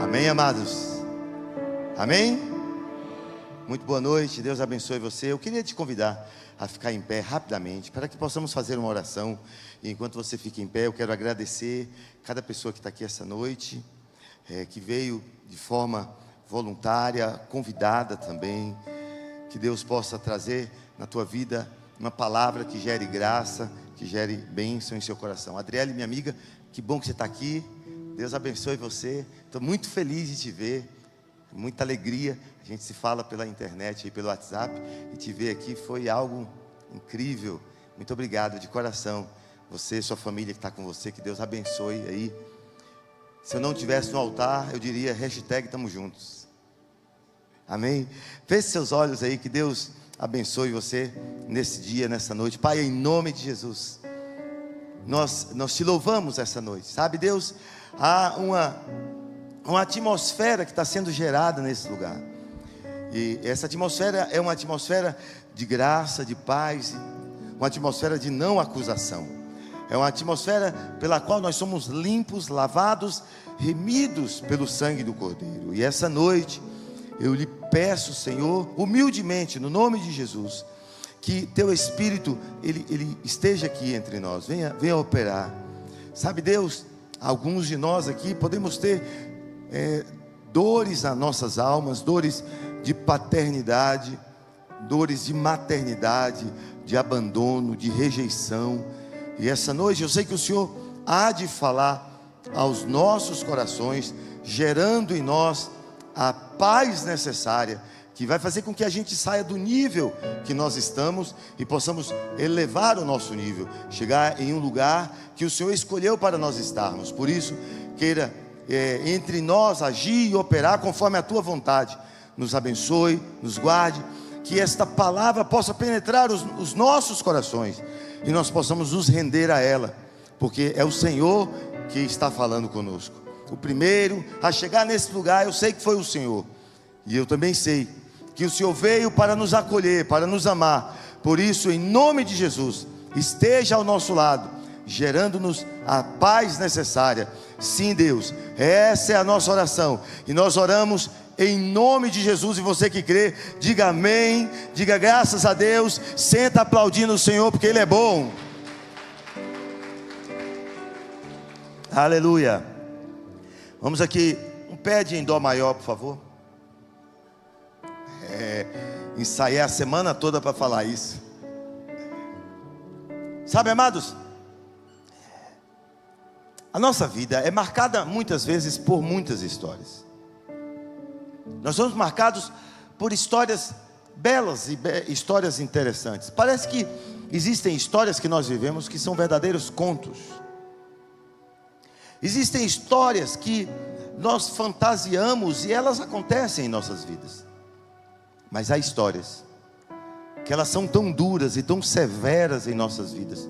Amém, amados? Amém? Muito boa noite, Deus abençoe você. Eu queria te convidar a ficar em pé rapidamente, para que possamos fazer uma oração. E enquanto você fica em pé, eu quero agradecer cada pessoa que está aqui essa noite, que veio de forma voluntária, convidada também. Que Deus possa trazer na tua vida uma palavra que gere graça, que gere bênção em seu coração. Adriele, minha amiga, que bom que você está aqui. Deus abençoe você. Estou muito feliz de te ver. Muita alegria. A gente se fala pela internet e pelo WhatsApp, e te ver aqui foi algo incrível. Muito obrigado de coração. Você, sua família que está com você, que Deus abençoe aí. Se eu não estivesse no altar, eu diria hashtag tamo juntos. Amém? Feche seus olhos aí, que Deus abençoe você nesse dia, nessa noite. Pai, em nome de Jesus, nós te louvamos essa noite. Sabe, Deus, há uma atmosfera que está sendo gerada nesse lugar. E essa atmosfera é uma atmosfera de graça, de paz, uma atmosfera de não acusação. É uma atmosfera pela qual nós somos limpos, lavados, remidos pelo sangue do Cordeiro. E essa noite eu lhe peço, Senhor, humildemente, no nome de Jesus, que teu Espírito ele esteja aqui entre nós. Venha operar. Sabe, Deus, alguns de nós aqui podemos ter dores nas nossas almas, dores de paternidade, dores de maternidade, de abandono, de rejeição. E essa noite eu sei que o Senhor há de falar aos nossos corações, gerando em nós a paz necessária, que vai fazer com que a gente saia do nível que nós estamos e possamos elevar o nosso nível, chegar em um lugar que o Senhor escolheu para nós estarmos. Por isso, queira entre nós agir e operar conforme a tua vontade. Nos abençoe, nos guarde, que esta palavra possa penetrar os nossos corações e nós possamos nos render a ela, porque é o Senhor que está falando conosco. O primeiro a chegar nesse lugar, eu sei que foi o Senhor, e eu também sei que o Senhor veio para nos acolher, para nos amar. Por isso, em nome de Jesus, esteja ao nosso lado, gerando-nos a paz necessária. Sim, Deus, essa é a nossa oração, e nós oramos em nome de Jesus. E você que crê, diga amém, diga graças a Deus, senta aplaudindo o Senhor, porque Ele é bom. Aleluia. Vamos aqui, um pé de em dó maior, por favor. Ensaiei a semana toda para falar isso. Sabe, amados, a nossa vida é marcada muitas vezes por muitas histórias. Nós somos marcados por histórias belas e histórias interessantes. Parece que existem histórias que nós vivemos que são verdadeiros contos. Existem histórias que nós fantasiamos e elas acontecem em nossas vidas. Mas há histórias que elas são tão duras e tão severas em nossas vidas,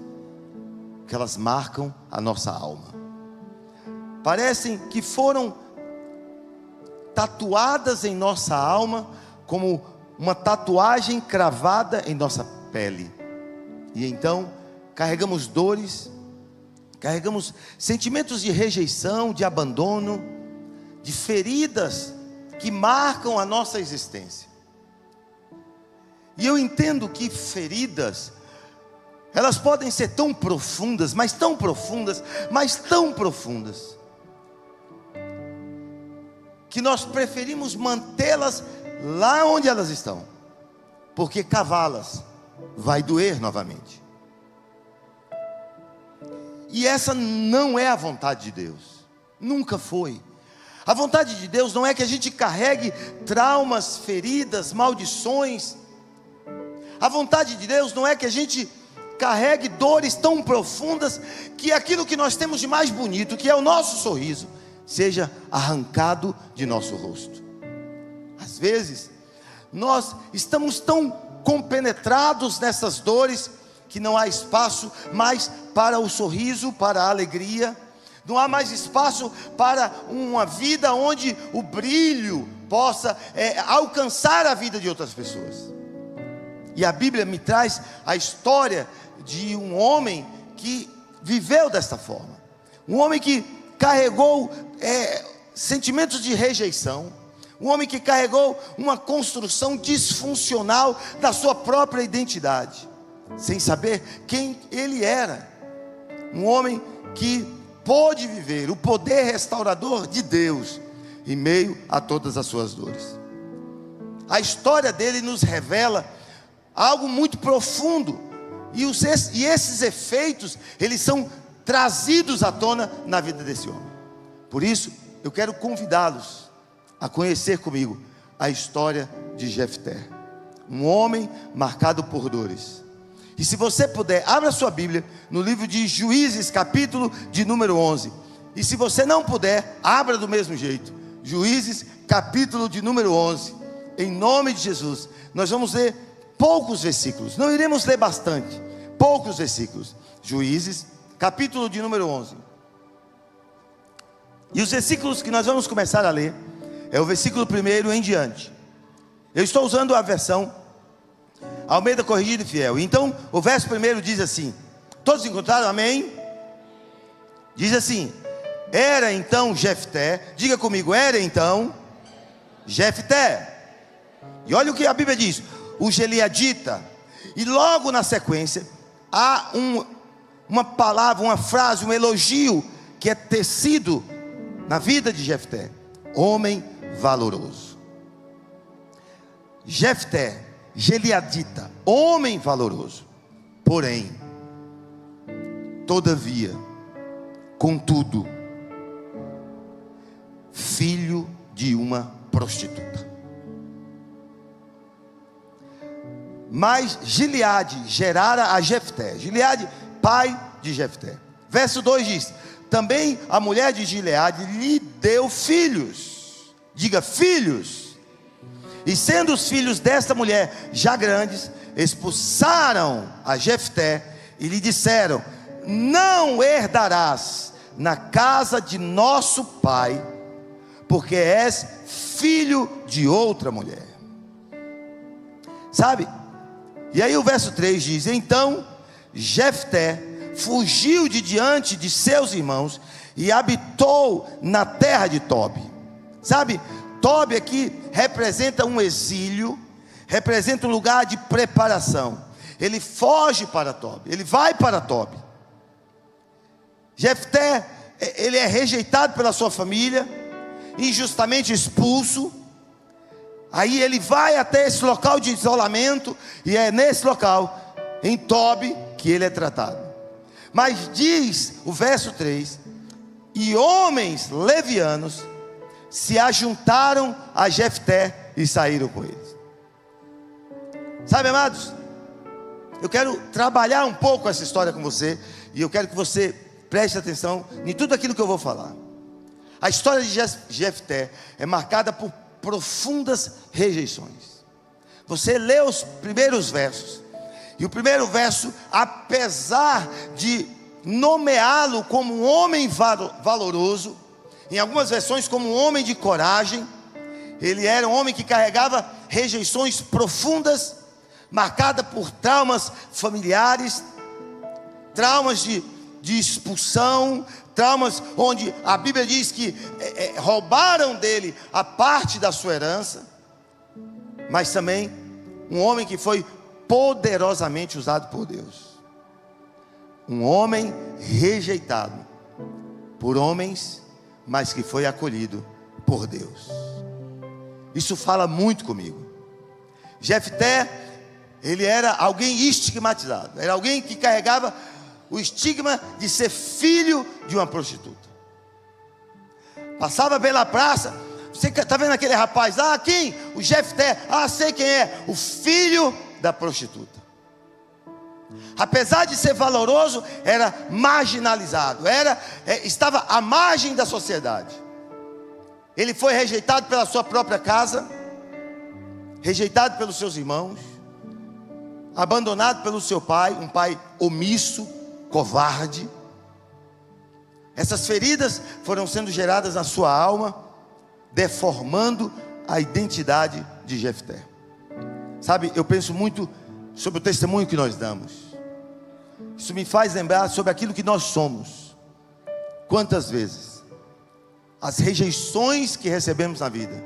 que elas marcam a nossa alma. Parecem que foram tatuadas em nossa alma, como uma tatuagem cravada em nossa pele. E então carregamos dores, carregamos sentimentos de rejeição, de abandono, de feridas que marcam a nossa existência. E eu entendo que feridas, elas podem ser tão profundas, mas tão profundas, mas tão profundas, que nós preferimos mantê-las lá onde elas estão, porque cavá-las vai doer novamente. E essa não é a vontade de Deus, nunca foi. A vontade de Deus não é que a gente carregue traumas, feridas, maldições. A vontade de Deus não é que a gente carregue dores tão profundas, que aquilo que nós temos de mais bonito, que é o nosso sorriso, seja arrancado de nosso rosto. Às vezes nós estamos tão compenetrados nessas dores, que não há espaço mais para o sorriso, para a alegria. Não há mais espaço para uma vida onde o brilho possa alcançar a vida de outras pessoas. E a Bíblia me traz a história de um homem que viveu desta forma. Um homem que carregou sentimentos de rejeição, um homem que carregou uma construção disfuncional da sua própria identidade, sem saber quem ele era. Um homem que pôde viver o poder restaurador de Deus em meio a todas as suas dores. A história dele nos revela algo muito profundo, e esses efeitos, eles são trazidos à tona na vida desse homem. Por isso, eu quero convidá-los a conhecer comigo a história de Jefté, um homem marcado por dores. E se você puder, abra sua Bíblia no livro de Juízes, capítulo de número 11. E se você não puder, abra do mesmo jeito. Juízes, capítulo de número 11. Em nome de Jesus, nós vamos ler poucos versículos. Não iremos ler bastante, poucos versículos. Juízes, capítulo de número 11. E os versículos que nós vamos começar a ler é o versículo 1 em diante. Eu estou usando a versão Almeida Corrigida e Fiel. Então o verso 1 diz assim: todos encontraram? Amém? Diz assim: era então Jefté, diga comigo, era então Jefté. E olha o que a Bíblia diz: o Gileadita. E logo na sequência há uma palavra, uma frase, um elogio que é tecido na vida de Jefté: homem valoroso. Jefté, Gileadita, homem valoroso. Porém, todavia, contudo, filho de uma prostituta. Mas Gileade gerara a Jefté. Gileade, pai de Jefté. Verso 2 diz: também a mulher de Gileade lhe deu filhos. Diga, filhos. E sendo os filhos desta mulher já grandes, expulsaram a Jefté e lhe disseram: não herdarás na casa de nosso pai, porque és filho de outra mulher. Sabe? E aí o verso 3 diz: então Jefté fugiu de diante de seus irmãos e habitou na terra de Tobi. Sabe, Tobi aqui representa um exílio, representa um lugar de preparação. Ele foge para Tobi, ele vai para Tobi. Jefté, ele é rejeitado pela sua família, injustamente expulso. Aí ele vai até esse local de isolamento, e é nesse local, em Tobi, que ele é tratado. Mas diz o verso 3: e homens levianos se ajuntaram a Jefté e saíram com eles. Sabe, amados, eu quero trabalhar um pouco essa história com você, e eu quero que você preste atenção em tudo aquilo que eu vou falar. A história de Jefté é marcada por profundas rejeições. Você lê os primeiros versos, e o primeiro verso, apesar de nomeá-lo como um homem valoroso, em algumas versões como um homem de coragem, ele era um homem que carregava rejeições profundas, marcada por traumas familiares, traumas de expulsão, traumas onde a Bíblia diz que roubaram dele a parte da sua herança. Mas também um homem que foi poderosamente usado por Deus, um homem rejeitado por homens, mas que foi acolhido por Deus. Isso fala muito comigo. Jefté, ele era alguém estigmatizado, era alguém que carregava o estigma de ser filho de uma prostituta. Passava pela praça: você está vendo aquele rapaz? Quem? O Jefté. Sei quem é, o filho da prostituta. Apesar de ser valoroso, era marginalizado, estava à margem da sociedade. Ele foi rejeitado pela sua própria casa, rejeitado pelos seus irmãos, abandonado pelo seu pai, um pai omisso, covarde. Essas feridas foram sendo geradas na sua alma, deformando a identidade de Jefté. Sabe, eu penso muito sobre o testemunho que nós damos. Isso me faz lembrar sobre aquilo que nós somos. Quantas vezes as rejeições que recebemos na vida,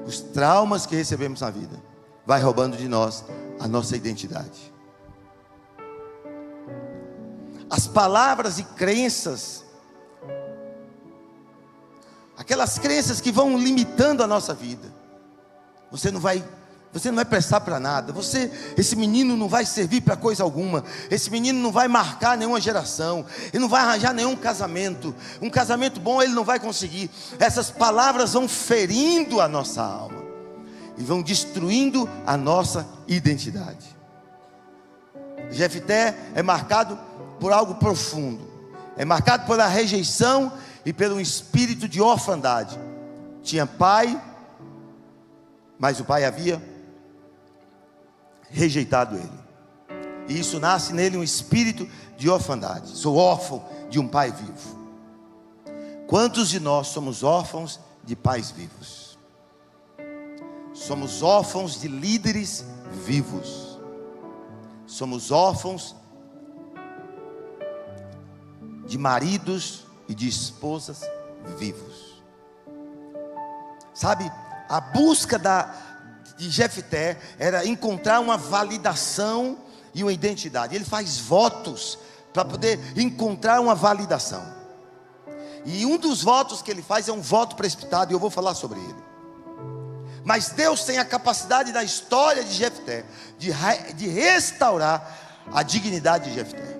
os traumas que recebemos na vida, vai roubando de nós a nossa identidade. As palavras e crenças, aquelas crenças que vão limitando a nossa vida. Você não vai prestar para nada. Esse menino não vai servir para coisa alguma. Esse menino não vai marcar nenhuma geração. Ele não vai arranjar nenhum casamento. Um casamento bom ele não vai conseguir. Essas palavras vão ferindo a nossa alma e vão destruindo a nossa identidade. Jefté é marcado por algo profundo. É marcado pela rejeição e pelo espírito de orfandade. Tinha pai, mas o pai havia rejeitado ele. E isso nasce nele um espírito de orfandade. Sou órfão de um pai vivo. Quantos de nós somos órfãos de pais vivos? Somos órfãos de líderes vivos. Somos órfãos de maridos e de esposas vivos. Sabe, a busca de Jefté era encontrar uma validação e uma identidade. Ele faz votos para poder encontrar uma validação. E um dos votos que ele faz é um voto precipitado, e eu vou falar sobre ele. Mas Deus tem a capacidade da história de Jefté de restaurar a dignidade de Jefté.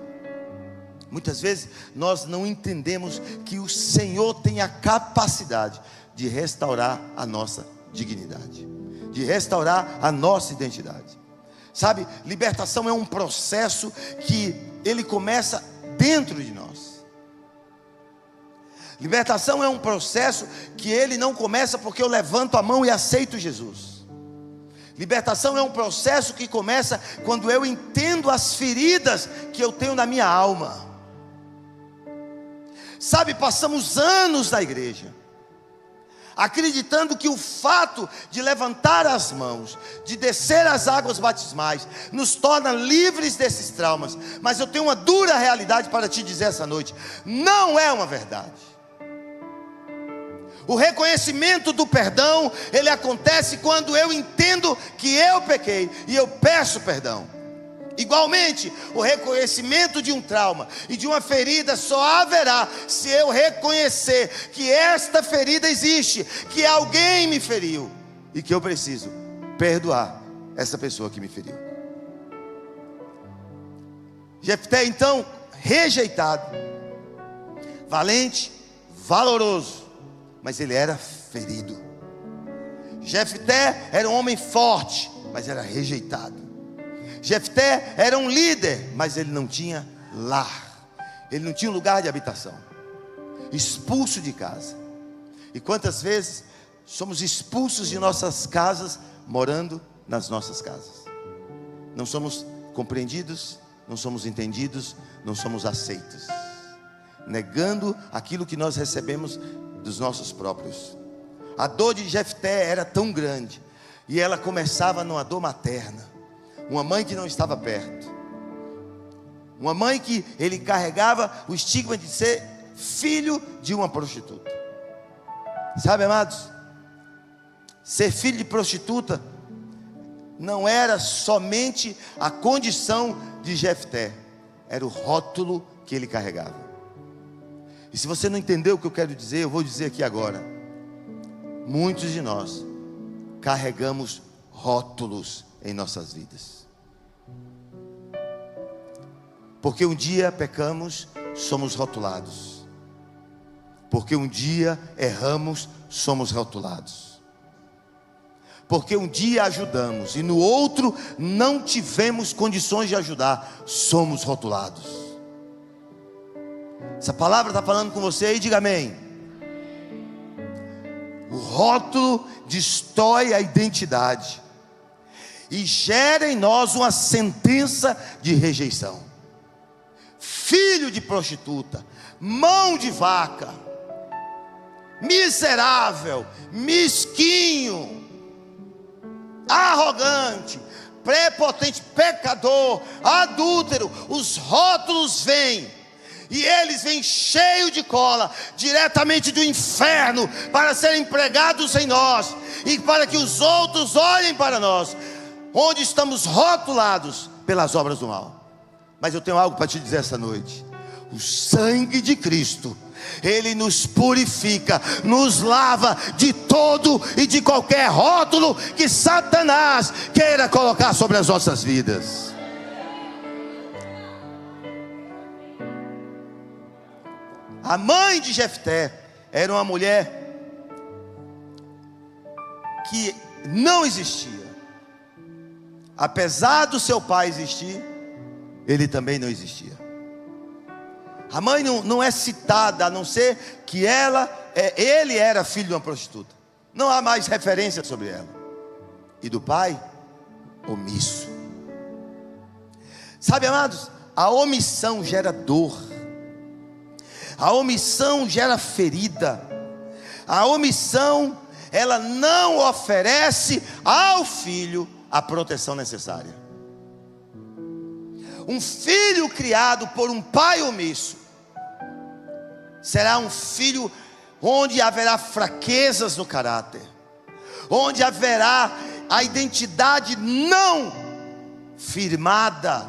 Muitas vezes nós não entendemos que o Senhor tem a capacidade de restaurar a nossa dignidade, de restaurar a nossa identidade. Sabe, libertação é um processo que ele começa dentro de nós. Libertação é um processo que ele não começa porque eu levanto a mão e aceito Jesus. Libertação é um processo que começa quando eu entendo as feridas que eu tenho na minha alma. Sabe, passamos anos na igreja acreditando que o fato de levantar as mãos, de descer as águas batismais, nos torna livres desses traumas. Mas eu tenho uma dura realidade para te dizer essa noite: não é uma verdade. O reconhecimento do perdão, ele acontece quando eu entendo que eu pequei e eu peço perdão. Igualmente, o reconhecimento de um trauma e de uma ferida só haverá se eu reconhecer que esta ferida existe, que alguém me feriu e que eu preciso perdoar essa pessoa que me feriu. Jefté, então, rejeitado, valente, valoroso, mas ele era ferido. Jefté era um homem forte, mas era rejeitado. Jefté era um líder, mas ele não tinha lar. Ele não tinha um lugar de habitação. Expulso de casa. E quantas vezes somos expulsos de nossas casas, morando nas nossas casas. Não somos compreendidos, não somos entendidos, não somos aceitos. Negando aquilo que nós recebemos dos nossos próprios. A dor de Jefté era tão grande, e ela começava numa dor materna. Uma mãe que não estava perto. Uma mãe que ele carregava o estigma de ser filho de uma prostituta. Sabe, amados, ser filho de prostituta não era somente a condição de Jefté, era o rótulo que ele carregava. E se você não entendeu o que eu quero dizer, eu vou dizer aqui agora. Muitos de nós carregamos rótulos em nossas vidas. Porque um dia pecamos, somos rotulados. Porque um dia erramos, somos rotulados. Porque um dia ajudamos e no outro não tivemos condições de ajudar, somos rotulados. Essa palavra está falando com você aí, diga amém. O rótulo destrói a identidade e gera em nós uma sentença de rejeição. Filho de prostituta, mão de vaca, miserável, mesquinho, arrogante, prepotente, pecador, adúltero. Os rótulos vêm E eles vêm cheios de cola, diretamente do inferno, para serem pregados em nós, e para que os outros olhem para nós, onde estamos rotulados pelas obras do mal. Mas eu tenho algo para te dizer essa noite: o sangue de Cristo, Ele nos purifica, nos lava de todo e de qualquer rótulo que Satanás queira colocar sobre as nossas vidas. A mãe de Jefté era uma mulher que não existia. Apesar do seu pai existir, ele também não existia. A mãe não é citada, a não ser que ele era filho de uma prostituta. Não há mais referência sobre ela. E do pai, omisso. Sabe, amados, a omissão gera dor. A omissão gera ferida. A omissão, ela não oferece ao filho a proteção necessária. Um filho criado por um pai omisso será um filho onde haverá fraquezas no caráter, onde haverá a identidade não firmada.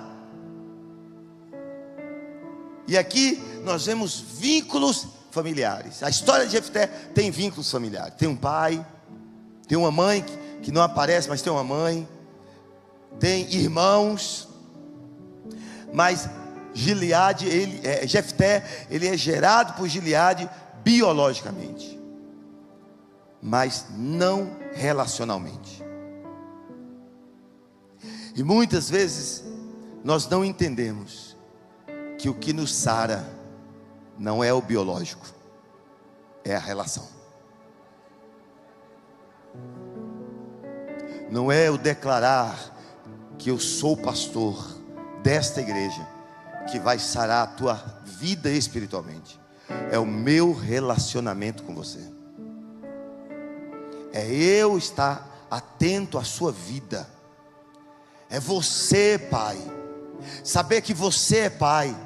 E aqui nós vemos vínculos familiares. A história de Jefté tem vínculos familiares. Tem um pai, tem uma mãe que não aparece, mas tem uma mãe, tem irmãos. Mas Jefté, ele é gerado por Gileade biologicamente, mas não relacionalmente. E muitas vezes nós não entendemos que o que nos sara não é o biológico, é a relação. Não é o declarar que eu sou pastor desta igreja que vai sarar a tua vida espiritualmente. É o meu relacionamento com você. É eu estar atento à sua vida. É você, pai, saber que você é pai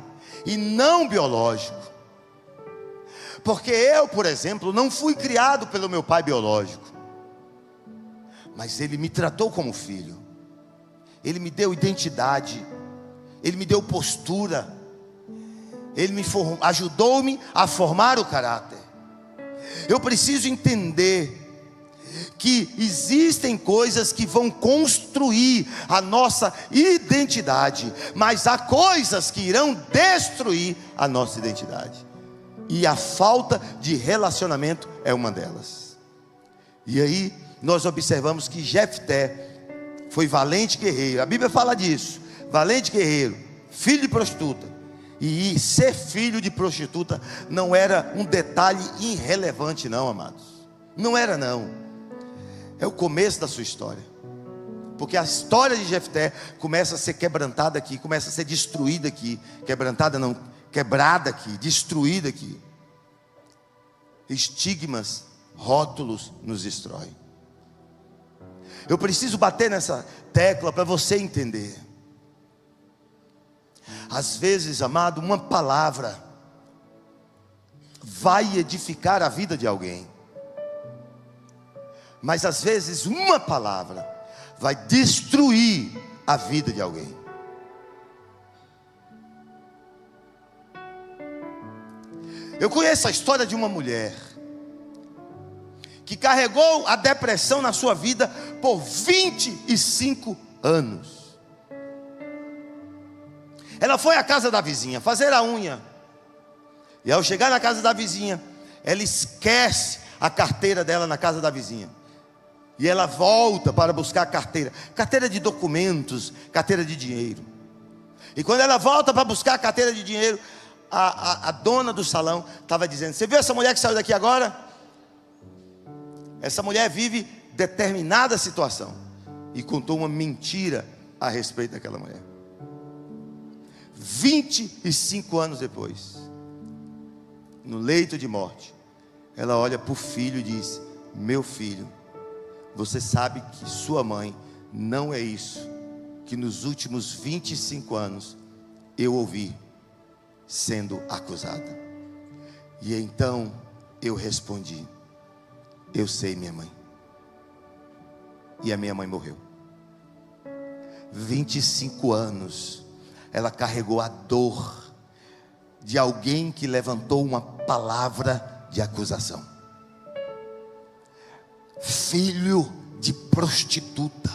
e não biológico. Porque eu, por exemplo, não fui criado pelo meu pai biológico, mas ele me tratou como filho. Ele me deu identidade, ele me deu postura, ele ajudou-me a formar o caráter. Eu preciso entender que existem coisas que vão construir a nossa identidade, mas há coisas que irão destruir a nossa identidade, e a falta de relacionamento é uma delas. E aí nós observamos que Jefté foi valente guerreiro. A Bíblia fala disso, valente guerreiro, filho de prostituta. E ser filho de prostituta não era um detalhe irrelevante não, amados. Não era não. É o começo da sua história. Porque a história de Jefté começa a ser quebrantada aqui, começa a ser destruída aqui. Quebrantada não, quebrada aqui, destruída aqui. Estigmas, rótulos nos destroem. Eu preciso bater nessa tecla para você entender. Às vezes, amado, uma palavra vai edificar a vida de alguém, mas às vezes uma palavra vai destruir a vida de alguém. Eu conheço a história de uma mulher que carregou a depressão na sua vida por 25 anos. Ela foi à casa da vizinha fazer a unha, e ao chegar na casa da vizinha, ela esquece a carteira dela na casa da vizinha. E ela volta para buscar a carteira de documentos, carteira de dinheiro. E quando ela volta para buscar a carteira de dinheiro, a dona do salão estava dizendo: você viu essa mulher que saiu daqui agora? Essa mulher vive determinada situação. E contou uma mentira a respeito daquela mulher. 25 anos depois, no leito de morte, ela olha para o filho e diz: meu filho, você sabe que sua mãe não é isso que nos últimos 25 anos eu ouvi sendo acusada. E então eu respondi: eu sei, minha mãe. E a minha mãe morreu. 25 anos ela carregou a dor de alguém que levantou uma palavra de acusação. Filho de prostituta.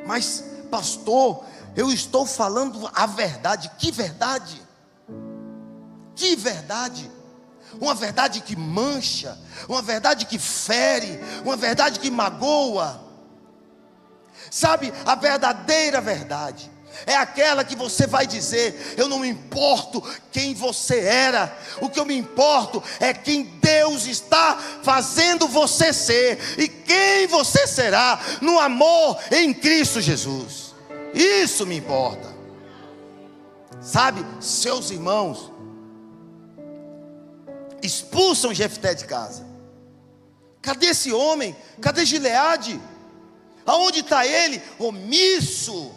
Mas pastor, eu estou falando a verdade. Que verdade? Que verdade? Uma verdade que mancha, uma verdade que fere, uma verdade que magoa. Sabe, a verdadeira verdade é aquela que você vai dizer: eu não me importo quem você era, o que eu me importo é quem Deus está fazendo você ser, e quem você será no amor em Cristo Jesus. Isso me importa. Sabe, seus irmãos expulsam Jefté de casa. Cadê esse homem? Cadê Gileade? Aonde está ele? Omisso.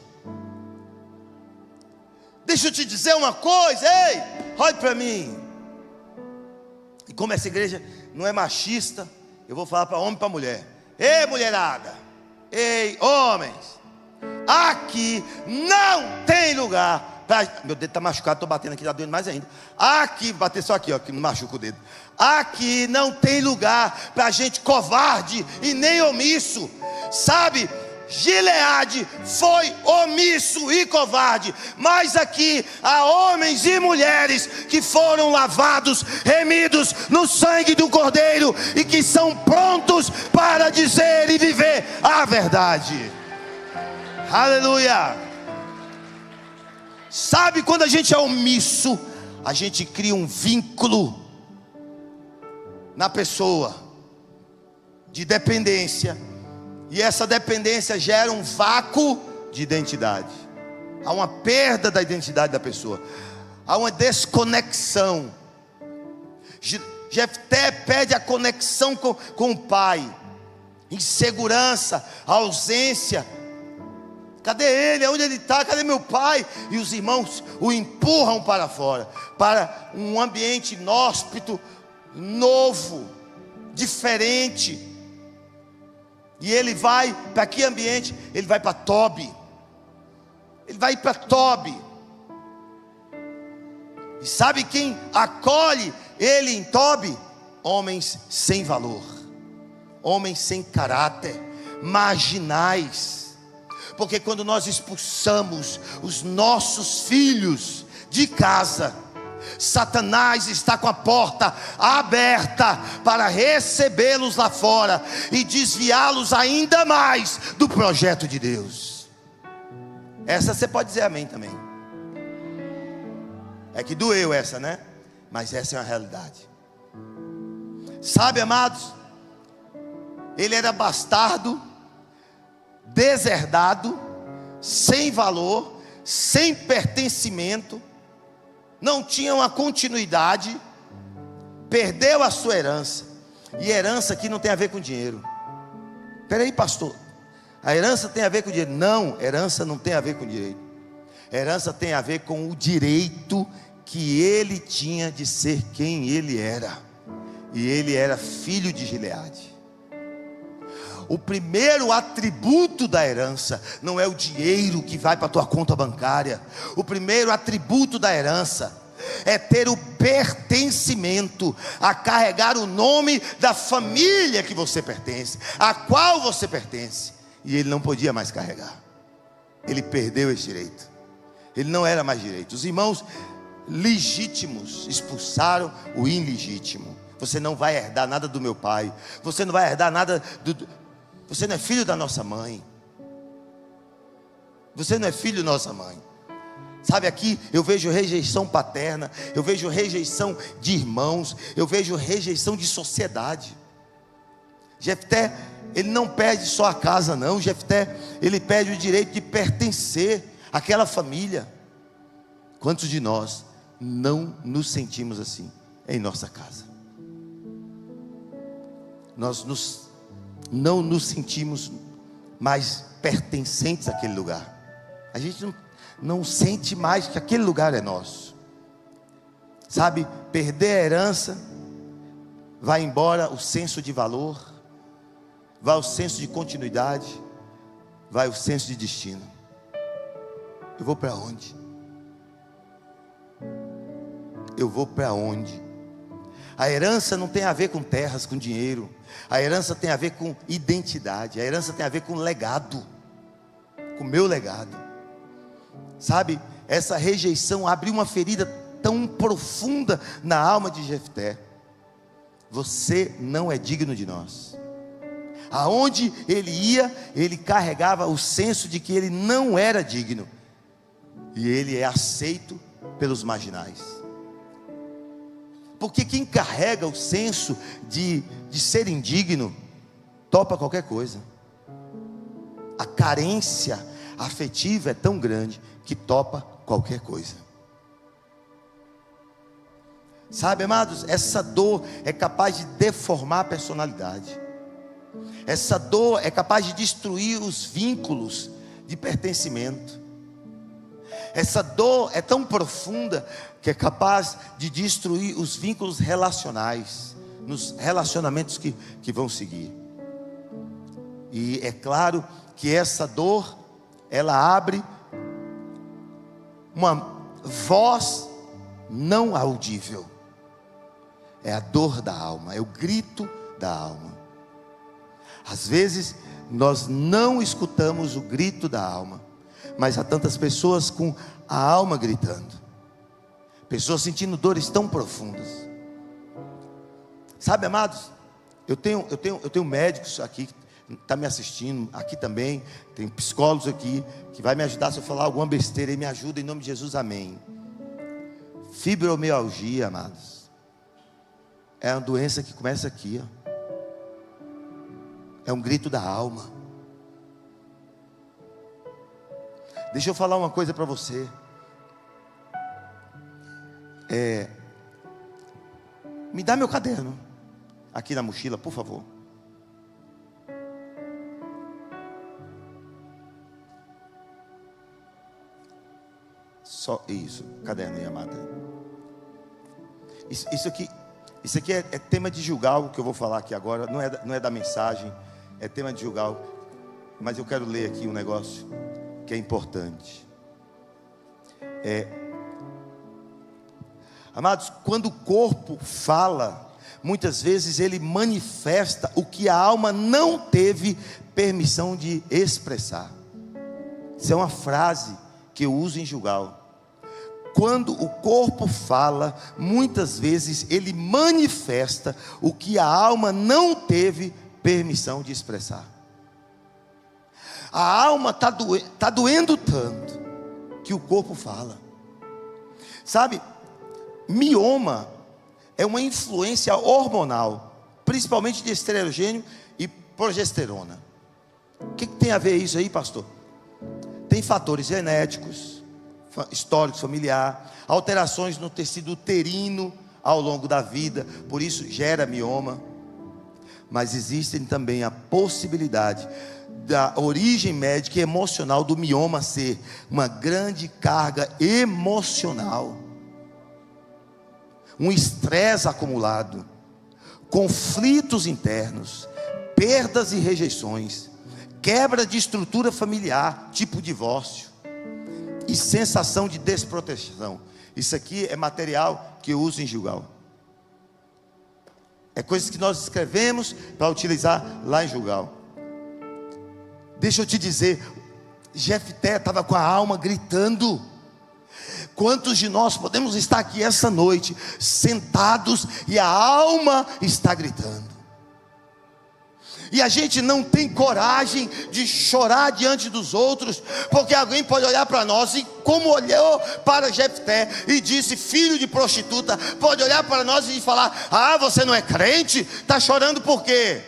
Deixa eu te dizer uma coisa, ei, olhe para mim. E como essa igreja não é machista, eu vou falar para homem e para mulher. Ei, mulherada, ei, homens, aqui não tem lugar pra... Meu dedo está machucado, estou batendo aqui, está doendo mais ainda. Aqui, bater só aqui, ó, que não machuca o dedo. Aqui não tem lugar para gente covarde e nem omisso. Sabe, Gileade foi omisso e covarde, mas aqui há homens e mulheres que foram lavados, remidos no sangue do Cordeiro, e que são prontos para dizer e viver a verdade. Aleluia. Sabe, quando a gente é omisso, a gente cria um vínculo na pessoa de dependência, e essa dependência gera um vácuo de identidade. Há uma perda da identidade da pessoa, há uma desconexão. Jefté perde a conexão com o pai. Insegurança, ausência. Cadê ele? Onde ele está? Cadê meu pai? E os irmãos o empurram para fora, para um ambiente inóspito, novo, diferente. E ele vai para que ambiente? Ele vai para Tobi. Ele vai para Tobi. E sabe quem acolhe ele em Tobi? Homens sem valor, homens sem caráter, marginais. Porque quando nós expulsamos os nossos filhos de casa, Satanás está com a porta aberta para recebê-los lá fora e desviá-los ainda mais do projeto de Deus. Essa você pode dizer amém também. É que doeu essa, né? Mas essa é uma realidade. Sabe, amados, ele era bastardo, deserdado, sem valor, sem pertencimento, não tinha uma continuidade, perdeu a sua herança. E herança aqui não tem a ver com dinheiro. Espera aí, pastor, a herança tem a ver com dinheiro? Não, herança não tem a ver com direito. Herança tem a ver com o direito que ele tinha de ser quem ele era. E ele era filho de Gileade. O primeiro atributo da herança não é o dinheiro que vai para a tua conta bancária. O primeiro atributo da herança é ter o pertencimento, a carregar o nome da família que você pertence, a qual você pertence. E ele não podia mais carregar. Ele perdeu esse direito. Ele não era mais direito. Os irmãos legítimos expulsaram o ilegítimo. Você não vai herdar nada do meu pai. Você não vai herdar nada Você não é filho da nossa mãe. Você não é filho da nossa mãe. Sabe, aqui eu vejo rejeição paterna, eu vejo rejeição de irmãos, eu vejo rejeição de sociedade. Jefté, ele não perde só a casa não. Jefté, ele perde o direito de pertencer àquela família. Quantos de nós não nos sentimos assim em nossa casa? Nós não nos sentimos mais pertencentes àquele lugar. A gente não sente mais que aquele lugar é nosso. Sabe, perder a herança, vai embora o senso de valor, vai o senso de continuidade, vai o senso de destino. Eu vou para onde? Eu vou para onde? A herança não tem a ver com terras, com dinheiro. A herança tem a ver com identidade. A herança tem a ver com legado, com meu legado. Sabe, essa rejeição abriu uma ferida tão profunda na alma de Jefté. Você não é digno de nós. Aonde ele ia, ele carregava o senso de que ele não era digno. E ele é aceito pelos marginais. Porque quem carrega o senso de ser indigno, topa qualquer coisa. A carência afetiva é tão grande que topa qualquer coisa. Sabe, amados, essa dor é capaz de deformar a personalidade. Essa dor é capaz de destruir os vínculos de pertencimento. Essa dor é tão profunda que é capaz de destruir os vínculos relacionais, nos relacionamentos que vão seguir. E é claro que essa dor, ela abre uma voz não audível. É a dor da alma, é o grito da alma. Às vezes nós não escutamos o grito da alma, mas há tantas pessoas com a alma gritando, pessoas sentindo dores tão profundas. Sabe, amados, eu tenho médicos aqui que estão me assistindo, aqui também, tem psicólogos aqui, que vai me ajudar se eu falar alguma besteira, e me ajuda em nome de Jesus, amém. Fibromialgia, amados, é uma doença que começa aqui, ó. É um grito da alma. Deixa eu falar uma coisa para você. Me dá meu caderno aqui na mochila, por favor. Só isso, caderno aí, amada. Isso aqui é tema de Gilgal, que eu vou falar aqui agora. Não é da mensagem, é tema de Gilgal. Mas eu quero ler aqui um negócio que é importante. Amados, quando o corpo fala, muitas vezes ele manifesta o que a alma não teve permissão de expressar. Isso é uma frase que eu uso em Gilgal. Quando o corpo fala, muitas vezes ele manifesta o que a alma não teve permissão de expressar. A alma está doendo tanto que o corpo fala. Sabe, mioma é uma influência hormonal, principalmente de estrogênio e progesterona. O que tem a ver isso aí, pastor? Tem fatores genéticos, históricos, familiar, alterações no tecido uterino ao longo da vida, por isso gera mioma. Mas existem também a possibilidade da origem médica e emocional do mioma ser uma grande carga emocional, um estresse acumulado, conflitos internos, perdas e rejeições, quebra de estrutura familiar, tipo divórcio, e sensação de desproteção. Isso aqui é material que eu uso em Gilgal. É coisas que nós escrevemos para utilizar lá em Gilgal. Deixa eu te dizer, Jefté estava com a alma gritando. Quantos de nós podemos estar aqui essa noite, sentados, e a alma está gritando? E a gente não tem coragem de chorar diante dos outros, porque alguém pode olhar para nós, e como olhou para Jefté e disse, filho de prostituta, pode olhar para nós e falar, ah, você não é crente? Está chorando por quê?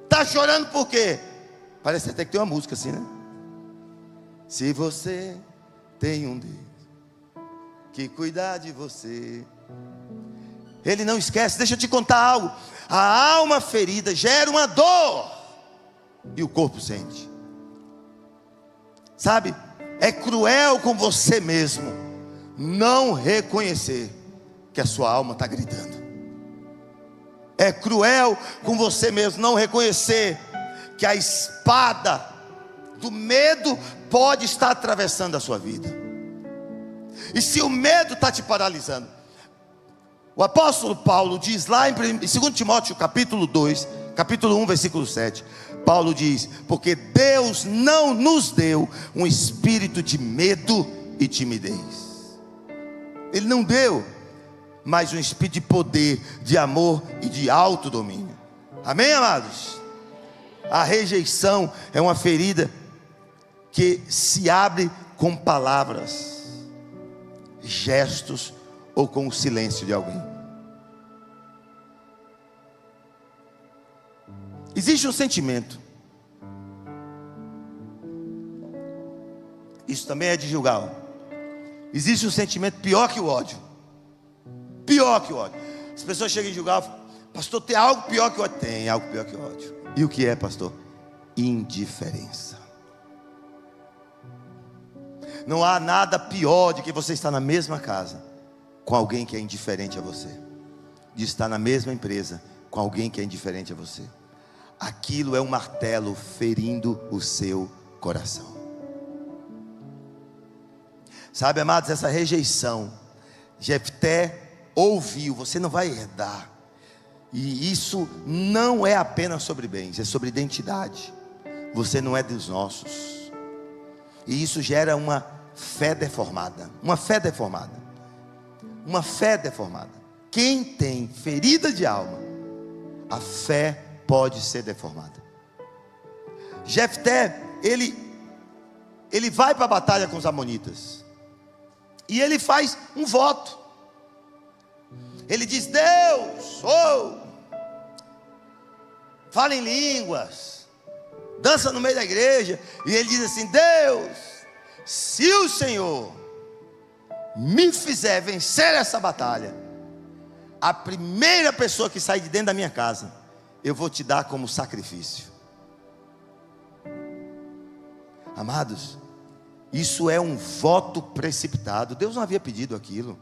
Está chorando por quê? Parece até que tem uma música assim, né? Se você tem um Deus que cuida de você, Ele não esquece. Deixa eu te contar algo. A alma ferida gera uma dor, e o corpo sente. Sabe, É cruel com você mesmo não reconhecer que a sua alma está gritando. É cruel com você mesmo não reconhecer que a espada do medo pode estar atravessando a sua vida. E se o medo está te paralisando, o apóstolo Paulo diz lá em 2 Timóteo capítulo 2, capítulo 1, versículo 7, Paulo diz: porque Deus não nos deu um espírito de medo e timidez. Ele não deu, mas um espírito de poder, de amor e de autodomínio. Amém, amados? A rejeição é uma ferida que se abre com palavras, gestos ou com o silêncio de alguém. Existe um sentimento, isso também é de Gilgal. Existe um sentimento pior que o ódio. Pior que o ódio. As pessoas chegam em Gilgal e falam: pastor, tem algo pior que o ódio? Tem algo pior que o ódio. E o que é, pastor? Indiferença. Não há nada pior de que você estar na mesma casa com alguém que é indiferente a você, de estar na mesma empresa com alguém que é indiferente a você. Aquilo é um martelo ferindo o seu coração. Sabe, amados, essa rejeição, Jefté ouviu: você não vai herdar. E isso não é apenas sobre bens, é sobre identidade. Você não é dos nossos. E isso gera uma fé deformada. Uma fé deformada. Uma fé deformada. Quem tem ferida de alma, a fé pode ser deformada. Jefté, ele vai para a batalha com os amonitas. E ele faz um voto. Ele diz: Deus, fala em línguas, dança no meio da igreja. E ele diz assim: Deus, se o Senhor me fizer vencer essa batalha, a primeira pessoa que sair de dentro da minha casa, eu vou te dar como sacrifício. Amados, isso é um voto precipitado. Deus não havia pedido aquilo.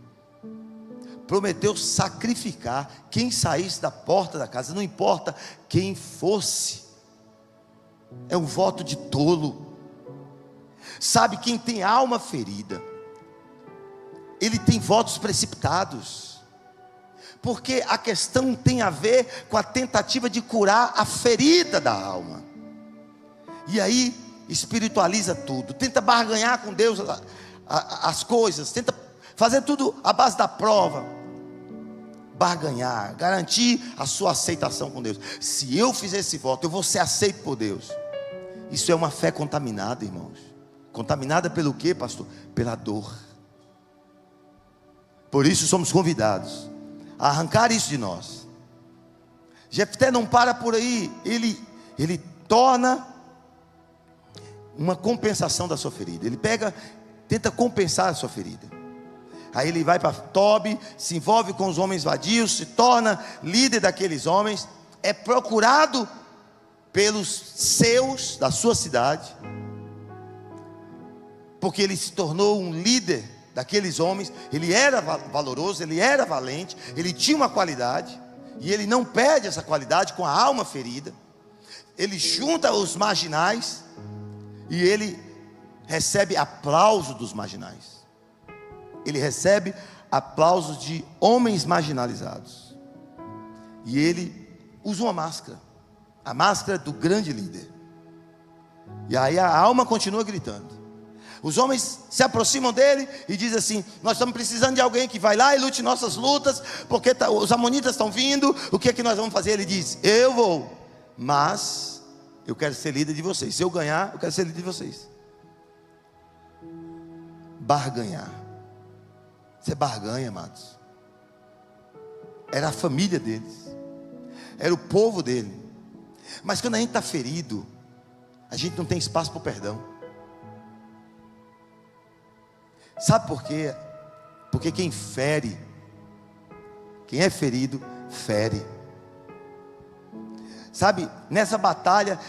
Prometeu sacrificar quem saísse da porta da casa, não importa quem fosse. É um voto de tolo. Sabe, quem tem alma ferida, ele tem votos precipitados, porque a questão tem a ver com a tentativa de curar a ferida da alma. E aí espiritualiza tudo, tenta barganhar com Deus as coisas, tenta fazer tudo à base da prova, barganhar, garantir a sua aceitação com Deus. Se eu fizer esse voto, eu vou ser aceito por Deus. Isso é uma fé contaminada, irmãos. Contaminada pelo quê, pastor? Pela dor. Por isso somos convidados a arrancar isso de nós. Jefté não para por aí. Ele torna uma compensação da sua ferida. Ele tenta compensar a sua ferida. Aí ele vai para Tobi, se envolve com os homens vadios, se torna líder daqueles homens, é procurado pelos seus da sua cidade, porque ele se tornou um líder daqueles homens. Ele era valoroso, ele era valente, ele tinha uma qualidade, e ele não perde essa qualidade com a alma ferida. Ele junta os marginais, e ele recebe aplauso dos marginais. Ele recebe aplausos de homens marginalizados. E ele usa uma máscara, a máscara do grande líder. E aí a alma continua gritando. Os homens se aproximam dele e dizem assim: nós estamos precisando de alguém que vai lá e lute nossas lutas, porque os amonitas estão vindo. O que é que nós vamos fazer? Ele diz: eu vou, mas eu quero ser líder de vocês. Se eu ganhar, eu quero ser líder de vocês. Barganhar. Você barganha, amados. Era a família deles, era o povo dele. Mas quando a gente está ferido, a gente não tem espaço para o perdão. Sabe por quê? Porque quem fere, quem é ferido, fere. Sabe, nessa batalha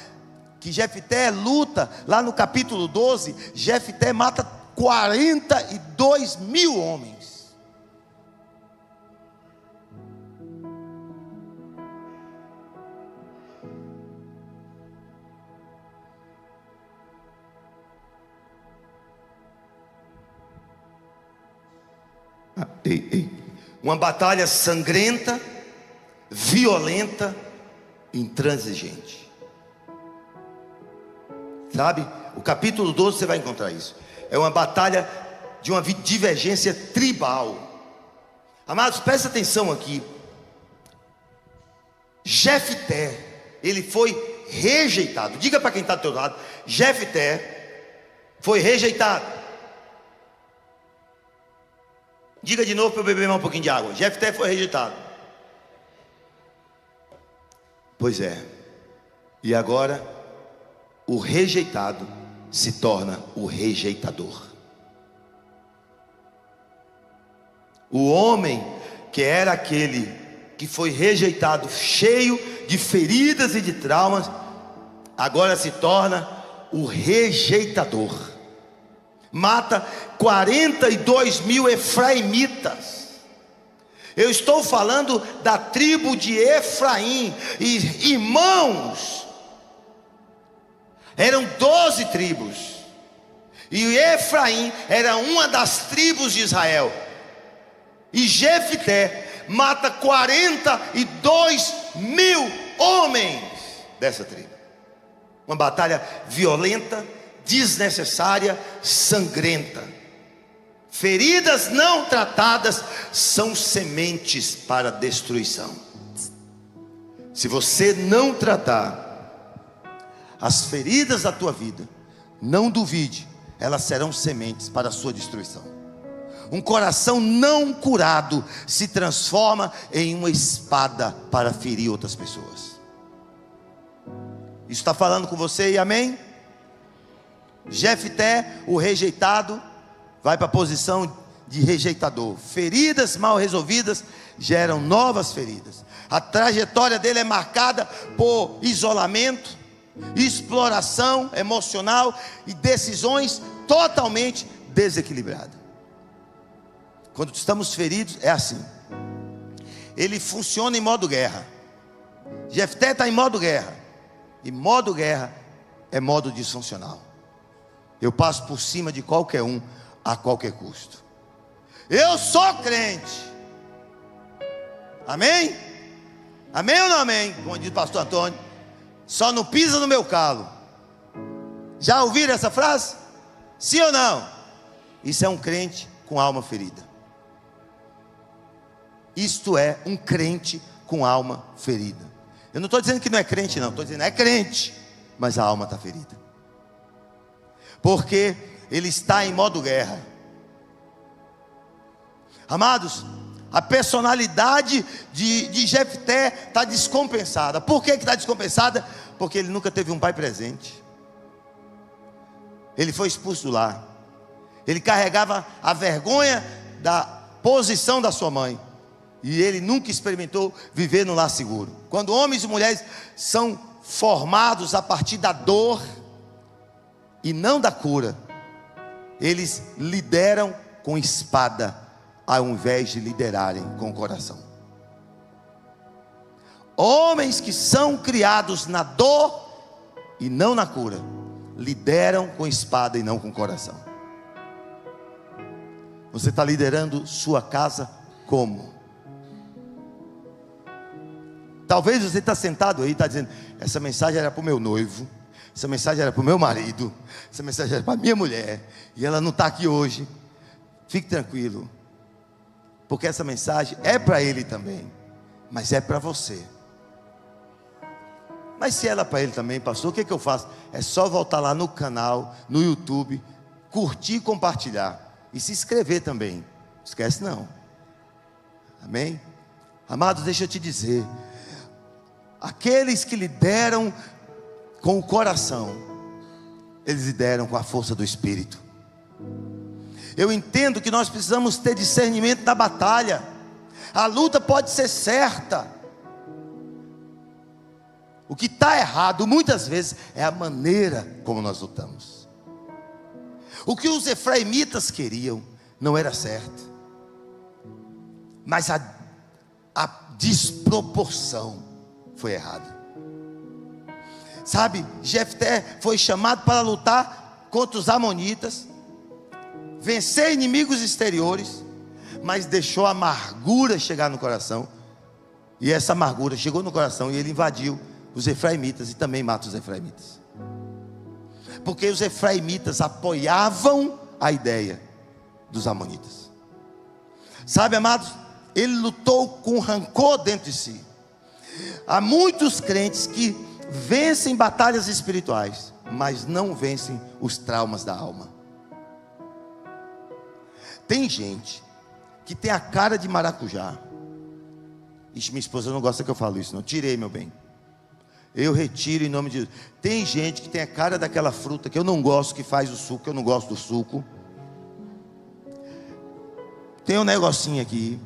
que Jefté luta, lá no capítulo 12, Jefté mata 42 mil homens. Uma batalha sangrenta, violenta, intransigente. Sabe? O capítulo 12 você vai encontrar isso. É uma batalha de uma divergência tribal. Amados, presta atenção aqui. Jefté, ele foi rejeitado. Diga para quem está do teu lado: Jefté foi rejeitado. Diga de novo para eu beber mais um pouquinho de água. Jefté foi rejeitado. Pois é. E agora o rejeitado se torna o rejeitador. O homem que era aquele que foi rejeitado, cheio de feridas e de traumas, agora se torna o rejeitador. Mata 42 mil efraimitas. Eu estou falando da tribo de Efraim. E irmãos, eram 12 tribos, e Efraim era uma das tribos de Israel. E Jefté mata 42 mil homens dessa tribo. Uma batalha violenta, desnecessária, sangrenta. Feridas não tratadas são sementes para destruição. Se você não tratar as feridas da tua vida, não duvide, elas serão sementes para a sua destruição. Um coração não curado se transforma em uma espada para ferir outras pessoas. Isso está falando com você, e amém? Jefté, o rejeitado, vai para a posição de rejeitador. Feridas mal resolvidas geram novas feridas. A trajetória dele é marcada por isolamento, exploração emocional e decisões totalmente desequilibradas. Quando estamos feridos, é assim. Ele funciona em modo guerra. Jefté está em modo guerra. E modo guerra é modo disfuncional. Eu passo por cima de qualquer um a qualquer custo. Eu sou crente. Amém? Amém ou não amém? Como diz o pastor Antônio, só não pisa no meu calo. Já ouviram essa frase? Sim ou não? Isso é um crente com alma ferida. Isto é um crente com alma ferida. Eu não estou dizendo que não é crente, não. Estou dizendo é crente, mas a alma está ferida. Porque ele está em modo guerra. Amados, a personalidade de Jefté está descompensada. Por que está descompensada? Porque ele nunca teve um pai presente. Ele foi expulso do lar. Ele carregava a vergonha da posição da sua mãe. E ele nunca experimentou viver no lar seguro. Quando homens e mulheres são formados a partir da dor e não da cura, eles lideram com espada, ao invés de liderarem com o coração. Homens que são criados na dor e não na cura, lideram com espada e não com coração. Você está liderando sua casa como? Talvez você está sentado aí e está dizendo: essa mensagem era para o meu noivo, essa mensagem era para o meu marido, essa mensagem era para a minha mulher, e ela não está aqui hoje. Fique tranquilo, porque essa mensagem é para ele também, mas é para você. Mas se ela é para ele também, pastor, o que eu faço? É só voltar lá no canal, no YouTube, curtir e compartilhar, e se inscrever também. Não esquece não. Amém? Amados, deixa eu te dizer, aqueles que lideram com o coração, eles lideram com a força do Espírito. Eu entendo que nós precisamos ter discernimento da batalha. A luta pode ser certa, O que está errado muitas vezes é a maneira como nós lutamos. O que os efraimitas queriam não era certo, mas a desproporção foi errada. Sabe, Jefté foi chamado para lutar contra os amonitas, vencer inimigos exteriores, mas deixou a amargura chegar no coração. E essa amargura chegou no coração e ele invadiu os efraimitas e também mata os efraimitas. Porque os efraimitas apoiavam a ideia dos amonitas. Sabe, amados, ele lutou com rancor dentro de si. Há muitos crentes que vencem batalhas espirituais, mas não vencem os traumas da alma. Tem gente que tem a cara de maracujá. Ixi, minha esposa não gosta que eu falo isso, não. Tirei, meu bem. Eu retiro em nome de Jesus. Tem gente que tem a cara daquela fruta que eu não gosto, que faz o suco, eu não gosto do suco. Tem um negocinho aqui.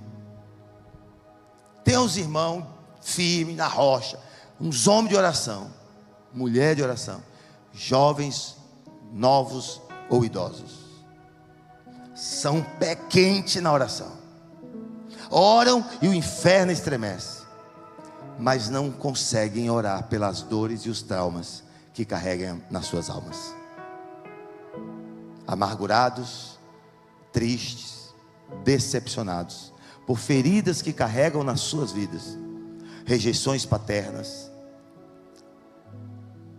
Tem uns irmãos firmes na rocha, uns homens de oração, mulher de oração, jovens, novos ou idosos. São pé quente na oração. Oram e o inferno estremece, mas não conseguem orar pelas dores e os traumas que carregam nas suas almas. Amargurados, tristes, decepcionados por feridas que carregam nas suas vidas, rejeições paternas.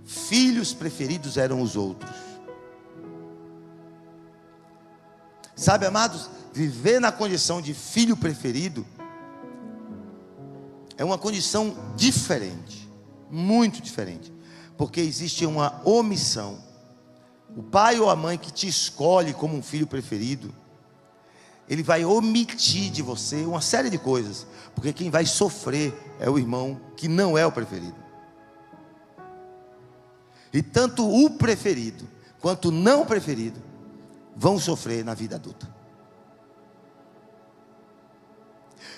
Filhos preferidos eram os outros. Sabe, amados, viver na condição de filho preferido é uma condição diferente, muito diferente, porque existe uma omissão. O pai ou a mãe que te escolhe como um filho preferido, ele vai omitir de você uma série de coisas, porque quem vai sofrer é o irmão que não é o preferido. E tanto o preferido quanto o não preferido vão sofrer na vida adulta.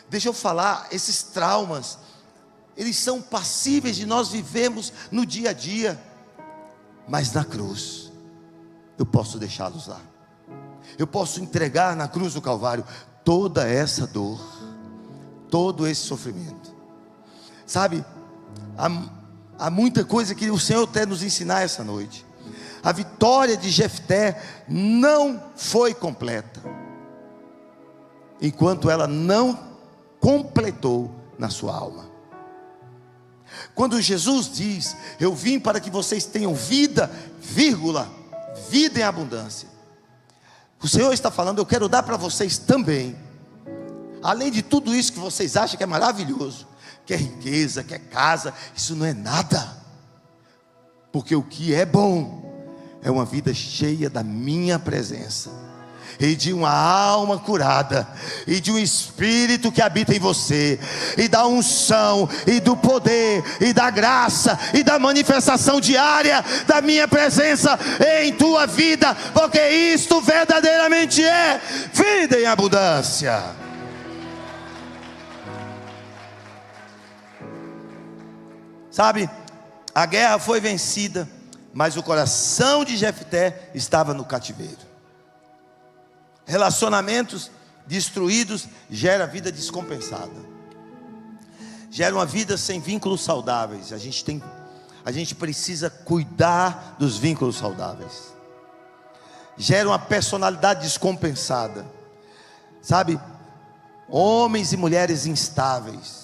Deixa eu falar, esses traumas, eles são passíveis de nós vivermos no dia a dia, mas na cruz eu posso deixá-los lá. Eu posso entregar na cruz do Calvário toda essa dor, todo esse sofrimento. Sabe, há muita coisa que o Senhor quer nos ensinar essa noite. A vitória de Jefté não foi completa enquanto ela não completou na sua alma. Quando Jesus diz: eu vim para que vocês tenham vida, vírgula, vida em abundância, o Senhor está falando: eu quero dar para vocês também, além de tudo isso que vocês acham que é maravilhoso, que é riqueza, que é casa, isso não é nada, porque o que é bom é uma vida cheia da minha presença, e de uma alma curada, e de um espírito que habita em você, e da unção, e do poder, e da graça, e da manifestação diária da minha presença em tua vida, porque isto verdadeiramente é vida em abundância. Sabe, a guerra foi vencida, mas o coração de Jefté estava no cativeiro. Relacionamentos destruídos gera vida descompensada, gera uma vida sem vínculos saudáveis. A gente precisa cuidar dos vínculos saudáveis. Gera uma personalidade descompensada. Sabe, homens e mulheres instáveis.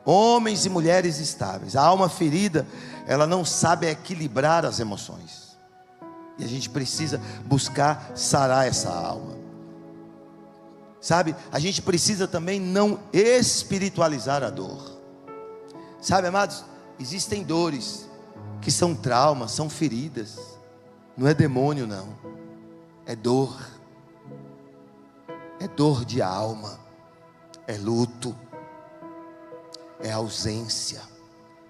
Homens e mulheres instáveis. A alma ferida, ela não sabe equilibrar as emoções. E a gente precisa buscar sarar essa alma. Sabe, a gente precisa também não espiritualizar a dor. Sabe, amados, existem dores que são traumas, são feridas. Não é demônio, não. É dor. É dor de alma. É luto. É ausência.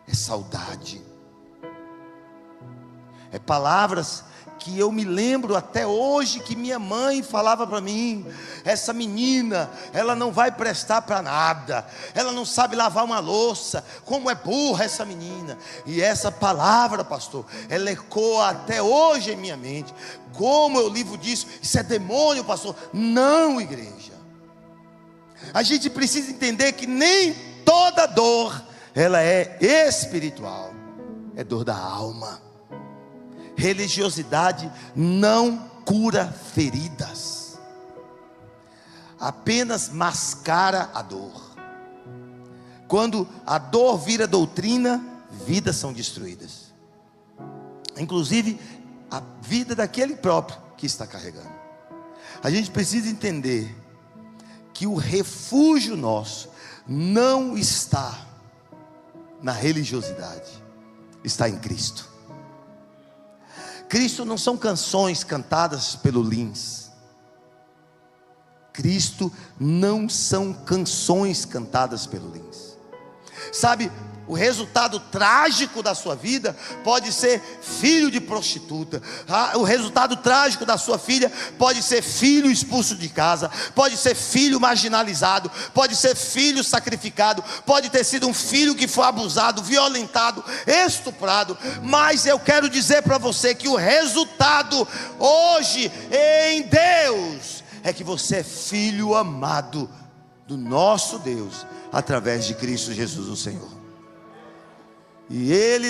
É saudade. É palavras que eu me lembro até hoje que minha mãe falava para mim: essa menina, ela não vai prestar para nada, ela não sabe lavar uma louça, como é burra essa menina. E essa palavra, pastor, ela ecoa até hoje em minha mente. Como eu livro disso? Isso é demônio, pastor. Não, igreja. A gente precisa entender que nem toda dor ela é espiritual, é dor da alma. Religiosidade não cura feridas, apenas mascara a dor. Quando a dor vira doutrina, vidas são destruídas, inclusive a vida daquele próprio que está carregando. A gente precisa entender que o refúgio nosso não está na religiosidade, está em Cristo. Cristo não são canções cantadas pelo Lins. Cristo não são canções cantadas pelo Lins. Sabe, o resultado trágico da sua vida pode ser filho de prostituta. O resultado trágico da sua filha pode ser filho expulso de casa, pode ser filho marginalizado, pode ser filho sacrificado, pode ter sido um filho que foi abusado, violentado, estuprado. Mas eu quero dizer para você que o resultado hoje em Deus é que você é filho amado do nosso Deus, através de Cristo Jesus, o Senhor. E Ele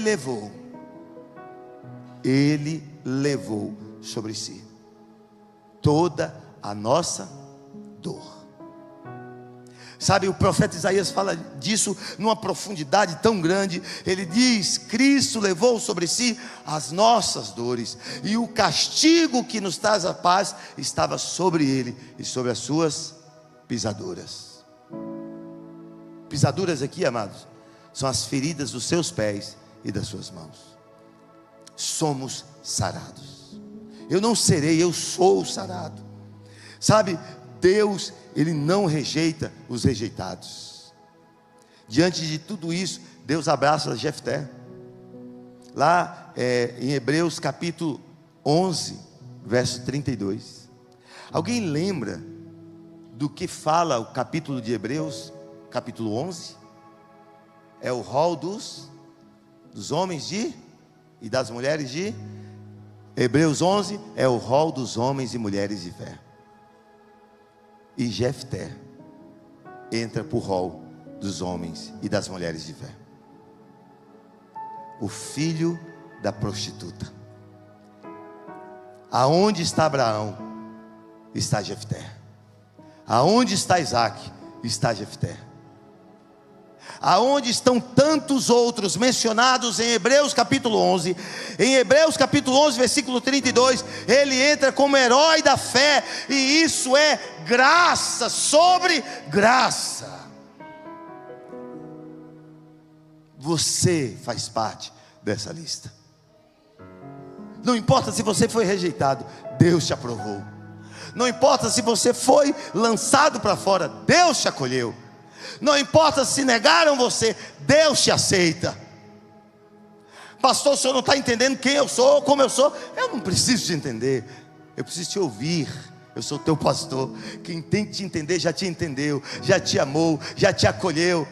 levou sobre si toda a nossa dor. Sabe, o profeta Isaías fala disso numa profundidade tão grande. Ele diz: Cristo levou sobre si as nossas dores, e o castigo que nos traz a paz estava sobre Ele, e sobre as suas pisaduras. Pisaduras aqui, amados, são as feridas dos seus pés e das suas mãos. Somos sarados. Eu não serei, eu sou sarado. Sabe, Deus, Ele não rejeita os rejeitados. Diante de tudo isso, Deus abraça Jefté. Lá em Hebreus capítulo 11, verso 32. Alguém lembra do que fala o capítulo de Hebreus, capítulo 11? É o rol dos homens e das mulheres de Hebreus 11 é o rol dos homens e mulheres de fé. E Jefté entra para o rol dos homens e das mulheres de fé. O filho da prostituta. Aonde está Abraão, está Jefté. Aonde está Isaac, está Jefté. Aonde estão tantos outros mencionados em Hebreus capítulo 11? Em Hebreus capítulo 11, versículo 32, ele entra como herói da fé, e isso é graça sobre graça. Você faz parte dessa lista. Não importa se você foi rejeitado, Deus te aprovou. Não importa se você foi lançado para fora, Deus te acolheu. Não importa se negaram você, Deus te aceita. Pastor, o senhor não está entendendo quem eu sou, como eu sou. Eu não preciso te entender, eu preciso te ouvir. Eu sou teu pastor. Quem tem que te entender já te entendeu, já te amou, já te acolheu,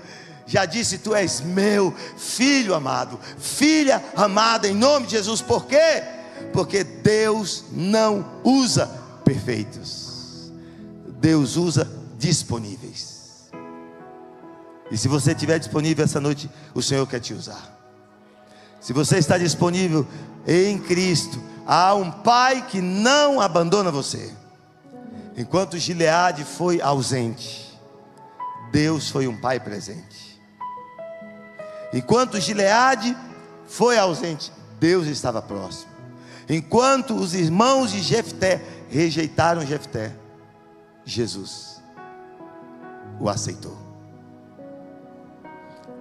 já disse: tu és meu filho amado, filha amada, em nome de Jesus. Por quê? Porque Deus não usa perfeitos, Deus usa disponíveis. E se você estiver disponível essa noite, o Senhor quer te usar. Se você está disponível em Cristo, há um Pai que não abandona você. Enquanto Gileade foi ausente, Deus foi um Pai presente. Enquanto Gileade foi ausente, Deus estava próximo. Enquanto os irmãos de Jefté rejeitaram Jefté, Jesus o aceitou.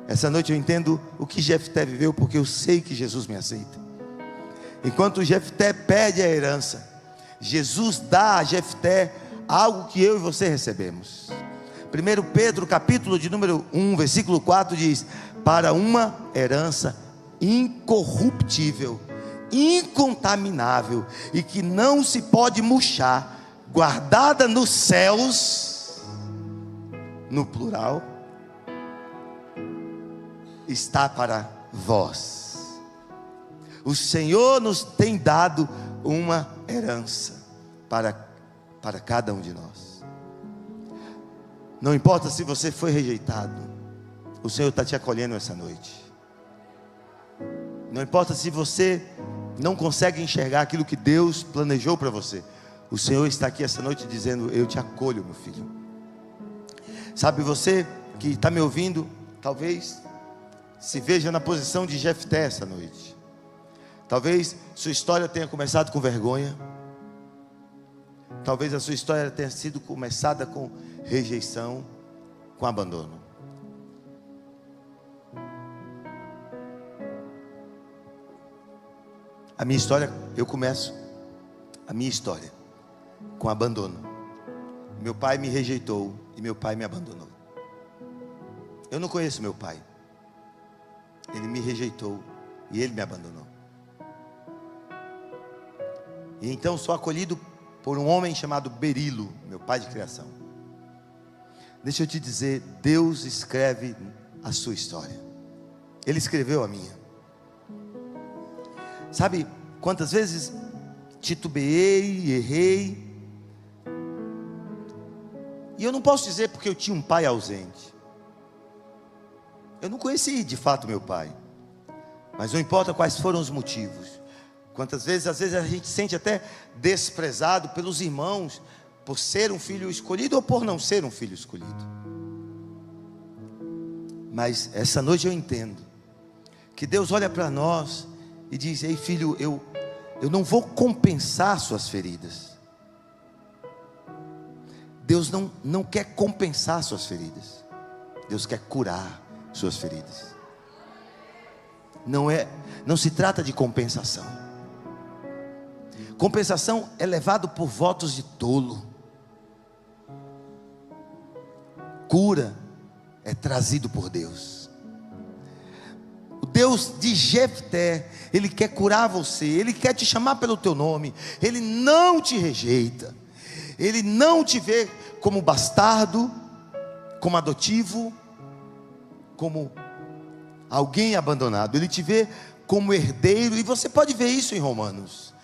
Essa noite eu entendo o que Jefté viveu, porque eu sei que Jesus me aceita. Enquanto Jefté pede a herança, Jesus dá a Jefté algo que eu e você recebemos. 1 Pedro capítulo de número 1, versículo 4 diz: para uma herança incorruptível, incontaminável e que não se pode murchar, guardada nos céus, no plural, está para vós. O Senhor nos tem dado uma herança para cada um de nós. Não importa se você foi rejeitado, o Senhor está te acolhendo essa noite. Não importa se você não consegue enxergar aquilo que Deus planejou para você, o Senhor está aqui essa noite dizendo: eu te acolho, meu filho. Sabe, você que está me ouvindo, talvez se veja na posição de Jefté essa noite. Talvez sua história tenha começado com vergonha. Talvez a sua história tenha sido começada com rejeição, com abandono. A minha história, eu começo a minha história com abandono. Meu pai me rejeitou e meu pai me abandonou. Eu não conheço meu pai. Ele me rejeitou e ele me abandonou. E então sou acolhido por um homem chamado Berilo, meu pai de criação. Deixa eu te dizer, Deus escreve a sua história. Ele escreveu a minha. Sabe quantas vezes titubeei, errei, e eu não posso dizer porque eu tinha um pai ausente. Eu não conheci de fato meu pai, mas não importa quais foram os motivos. Quantas vezes, às vezes a gente se sente até desprezado pelos irmãos, por ser um filho escolhido ou por não ser um filho escolhido. Mas essa noite eu entendo que Deus olha para nós e diz: ei filho, eu não vou compensar suas feridas. Deus não quer compensar suas feridas. Deus quer curar suas feridas. Não se trata de compensação. Compensação é levado por votos de tolo. Cura é trazido por Deus. O Deus de Jefté, Ele quer curar você, Ele quer te chamar pelo teu nome, Ele não te rejeita, Ele não te vê como bastardo, como adotivo, como alguém abandonado. Ele te vê como herdeiro, e você pode ver isso em Romanos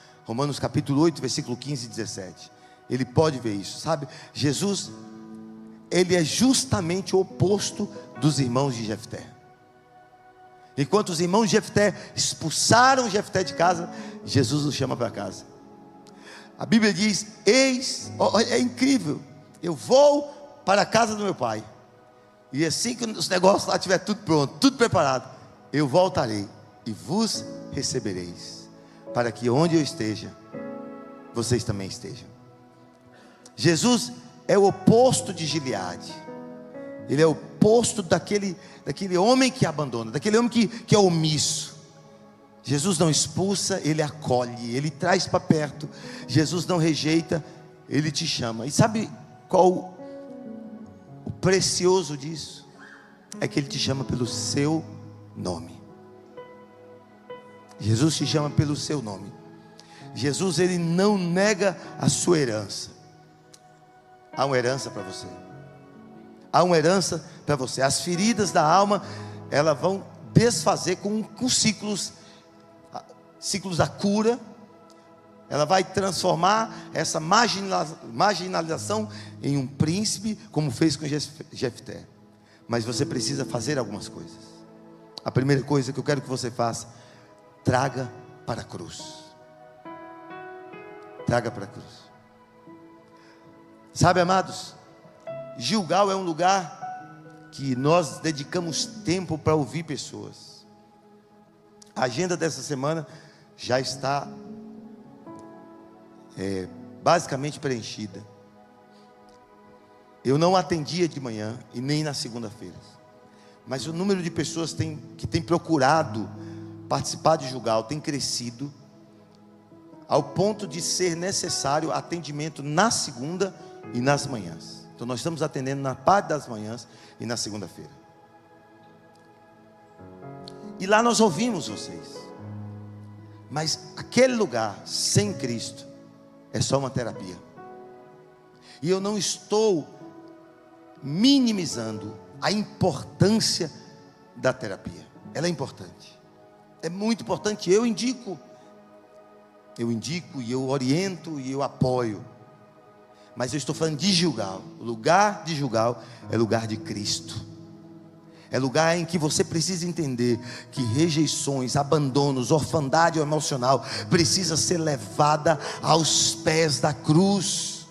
capítulo 8, versículo 15 e 17. Ele pode ver isso, sabe? Jesus, Ele é justamente o oposto dos irmãos de Jefté. Enquanto os irmãos de Jefté expulsaram Jefté de casa, Jesus o chama para casa. A Bíblia diz: eis, é incrível, eu vou para a casa do meu pai, e assim que os negócios lá estiver tudo pronto, tudo preparado, eu voltarei e vos recebereis, para que onde eu esteja, vocês também estejam. Jesus é o oposto de Gileade. Ele é o oposto daquele homem que abandona, daquele homem que é omisso. Jesus não expulsa, Ele acolhe, Ele traz para perto. Jesus não rejeita, Ele te chama. E sabe qual o precioso disso? É que Ele te chama pelo seu nome. Jesus te chama pelo seu nome. Jesus, Ele não nega a sua herança. Há uma herança para você. Há uma herança para você. As feridas da alma, elas vão desfazer com ciclos da cura. Ela vai transformar essa marginalização em um príncipe, como fez com Jefté. Mas você precisa fazer algumas coisas. A primeira coisa que eu quero que você faça: traga para a cruz. Traga para a cruz. Sabe, amados, Gilgal é um lugar que nós dedicamos tempo para ouvir pessoas. A agenda dessa semana já está basicamente preenchida. Eu não atendia de manhã e nem na segunda-feira, mas o número de pessoas que tem procurado participar de Gilgal tem crescido, ao ponto de ser necessário atendimento na segunda e nas manhãs. Então nós estamos atendendo na parte das manhãs e na segunda-feira. E lá nós ouvimos vocês. Mas aquele lugar sem Cristo é só uma terapia. E eu não estou minimizando a importância da terapia. Ela é importante. É muito importante. Eu indico e eu oriento e eu apoio. Mas eu estou falando de Gilgal. O lugar de Gilgal é lugar de Cristo. É lugar em que você precisa entender que rejeições, abandonos, orfandade emocional precisa ser levada aos pés da cruz.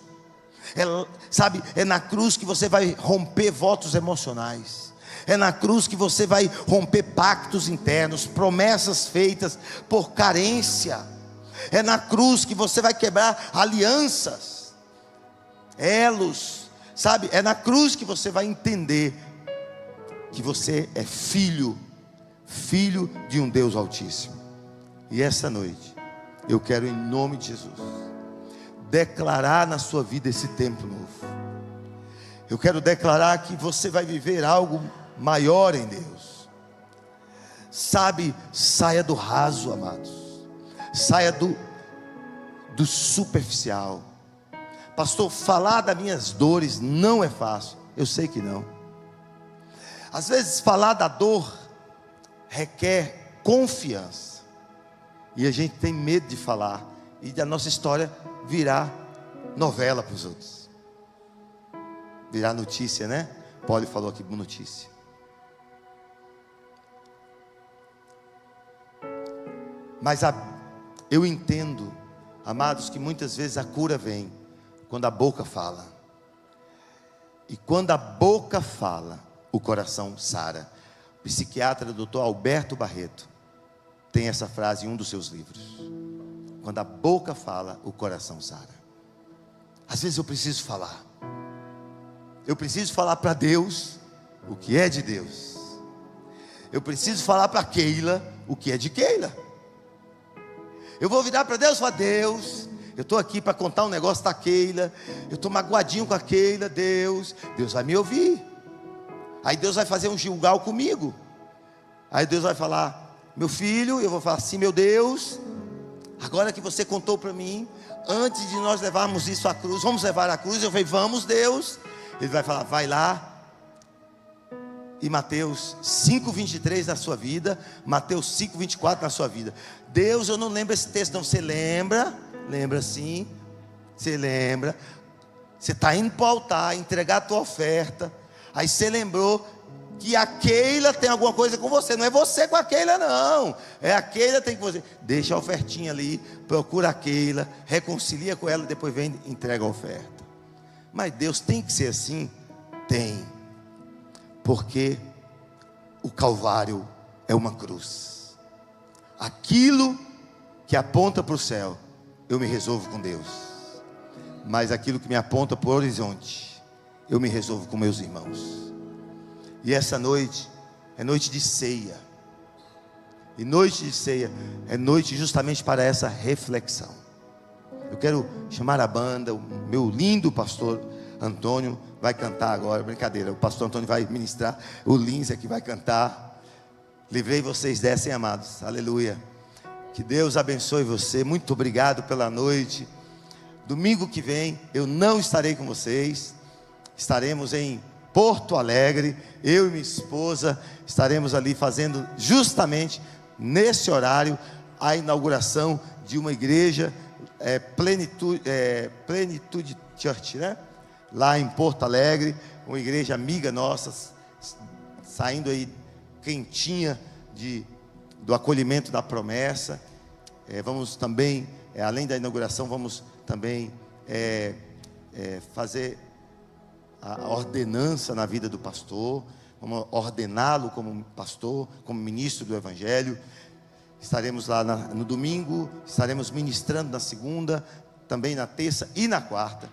É na cruz que você vai romper votos emocionais. É na cruz que você vai romper pactos internos, promessas feitas por carência. É na cruz que você vai quebrar alianças, elos, sabe? É na cruz que você vai entender que você é filho de um Deus Altíssimo. E essa noite, eu quero em nome de Jesus, declarar na sua vida esse tempo novo. Eu quero declarar que você vai viver algo maior em Deus. Sabe, saia do raso, amados. Saia do superficial. Pastor, falar das minhas dores não é fácil. Eu sei que não. Às vezes falar da dor requer confiança. E a gente tem medo de falar. E da nossa história virar novela para os outros. Virar notícia, né? Paulo falou aqui, notícia. Mas eu entendo, amados, que muitas vezes a cura vem quando a boca fala. E quando a boca fala, o coração sara. O psiquiatra Dr. Alberto Barreto tem essa frase em um dos seus livros. Quando a boca fala, o coração sara. Às vezes eu preciso falar. Eu preciso falar para Deus o que é de Deus. Eu preciso falar para Keila o que é de Keila. Eu vou virar para Deus e falar: Deus, eu estou aqui para contar um negócio da Keila. Eu estou magoadinho com a Keila. Deus vai me ouvir. Aí Deus vai fazer um Gilgal comigo. Aí Deus vai falar: meu filho, eu vou falar assim: meu Deus, agora que você contou para mim, antes de nós levarmos isso à cruz, vamos levar à cruz. Eu falei: vamos, Deus. Ele vai falar: vai lá. E Mateus 5:23 na sua vida, Mateus 5:24 na sua vida. Deus, eu não lembro esse texto não. Você lembra? Lembra sim. Você lembra? Você está indo para o altar, entregar a tua oferta. Aí você lembrou que a Keila tem alguma coisa com você. Não é você com a Keila não. É a Keila tem com você. Deixa a ofertinha ali, procura a Keila, reconcilia com ela, depois vem e entrega a oferta. Mas Deus tem que ser assim? Tem. Porque o Calvário é uma cruz. Aquilo que aponta para o céu, eu me resolvo com Deus. Mas aquilo que me aponta para o horizonte, eu me resolvo com meus irmãos. E essa noite é noite de ceia. E noite de ceia é noite justamente para essa reflexão. Eu quero chamar a banda. O meu lindo pastor Antônio vai cantar agora. Brincadeira, o pastor Antônio vai ministrar. O Lins é que vai cantar. Livrei vocês dessa, hein, amados. Aleluia. Que Deus abençoe você. Muito obrigado pela noite. Domingo que vem eu não estarei com vocês. Estaremos em Porto Alegre. Eu e minha esposa estaremos ali fazendo justamente nesse horário a inauguração de uma igreja, Plenitude Church, né? Lá em Porto Alegre, uma igreja amiga nossa, saindo aí quentinha do acolhimento da promessa. Vamos também, além da inauguração, vamos também fazer a ordenança na vida do pastor. Vamos ordená-lo como pastor, como ministro do Evangelho. Estaremos lá no domingo, estaremos ministrando na segunda, também na terça e na quarta.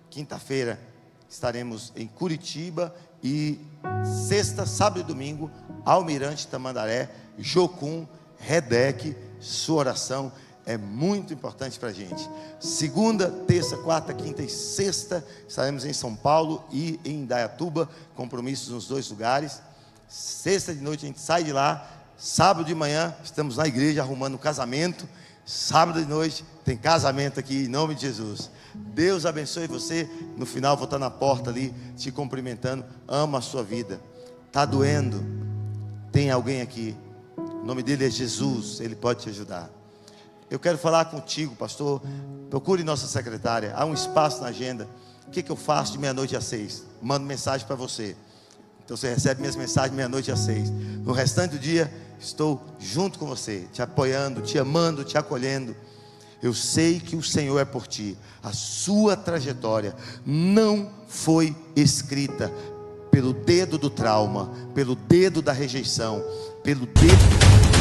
Quinta-feira estaremos em Curitiba e sexta, sábado e domingo, Almirante Tamandaré, Jocum, Redec. Sua oração é muito importante para a gente. Segunda, terça, quarta, quinta e sexta estaremos em São Paulo e em Indaiatuba, compromissos nos dois lugares. Sexta de noite a gente sai de lá. Sábado de manhã estamos na igreja arrumando um casamento Sábado de noite tem casamento aqui, em nome de Jesus. Deus abençoe você. No final vou estar na porta ali, te cumprimentando. Amo a sua vida. Está doendo? Tem alguém aqui. O nome dele é Jesus, ele pode te ajudar. Eu quero falar contigo, pastor. Procure nossa secretária. Há um espaço na agenda. O que eu faço de meia-noite às 6? Mando mensagem para você. Então você recebe minhas mensagens meia-noite às 6. No restante do dia, estou junto com você, te apoiando, te amando, te acolhendo. Eu sei que o Senhor é por ti. A sua trajetória não foi escrita pelo dedo do trauma, pelo dedo da rejeição, pelo dedo